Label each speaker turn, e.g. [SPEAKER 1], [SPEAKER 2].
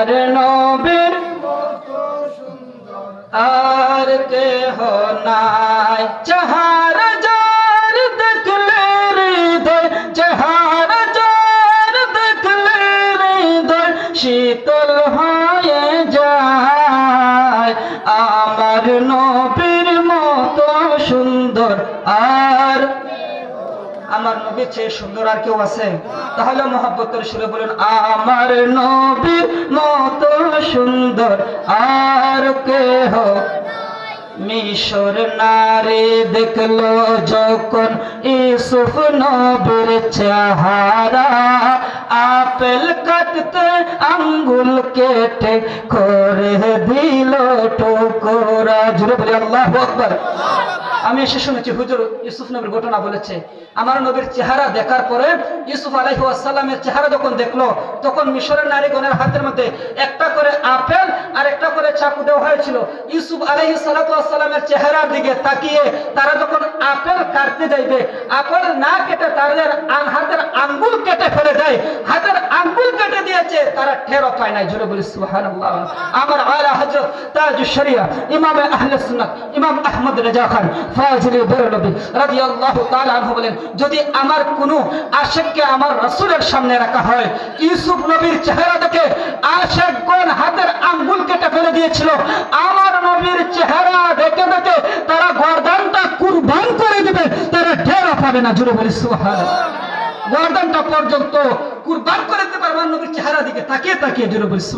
[SPEAKER 1] আমার নবীর আর কেহ নাই। চেহারা যার দেখলে হৃদয়, চেহারা যার দেখলে হৃদয় শীতল হয়ে যায়। আমার নবীর মতো সুন্দর আর, আমার নবীর চেয়ে সুন্দর আর কেউ আছে? তাহলে মহব্বতের সুরে বলেন, আমার নবীর মতো সুন্দর আর কেহ। মিশর নারী দেখলো যখন ইউসুফ নবীর চেহারা, আপেল কাটতে আঙ্গুল কেটে করে দিল টুকরা। জুড়ে বলি আল্লাহু আকবার। আমি এসে শুনেছি হুজুর ইউসুফ নবীর ঘটনা বলেছে। আমার নবীর চেহারা দেখার পরে ইউসুফ আলাইহিস সালামের চেহারা যখন দেখলো, তখন মিশরের নারীগণের হাতের মধ্যে একটা করে আপেল আর একটা করে চাকু দেওয়া হয়েছিল। ইউসুফ আলাইহিস সালামের চেহারার দিকে তাকিয়ে তারা যখন আপেল কাটতে যাইবে, আপেল না কেটে তাদের হাতের আঙ্গুল কেটে ফেলে দেয়। হাতের আঙ্গুল কেটে দিয়েছে, তারা টেরও পায় নাই। জোরে বলি সুবহানাল্লাহ। আমার আলা হযরত তাজুশ শরিয়া ইমাম আহলে সুন্নাত ইমাম আহমদ রেজা খান ফাজিলে বেরলভী রাদিয়াল্লাহু তাআলা আনহু বলেন, যদি আমার কোনো আশিককে আমার রাসূলের সামনে রাখা হয়, ইউসুফ নবীর চেহারা দেখে আশিকগণ হাতের আঙ্গুল কেটে ফেলে দিয়েছিল। আমার নবীর চেহারা দেখে দেখে তারা গর্দানটা কুরবান করে দিবে, তারা টের পাবে না। জোরে বলি সুবহানাল্লাহ। গর্দানটা পর্যন্ত কুরবান করে দিতে পারবে আমার নবীর চেহারা দিকে তাকিয়ে তাকিয়ে। জোরে বলি।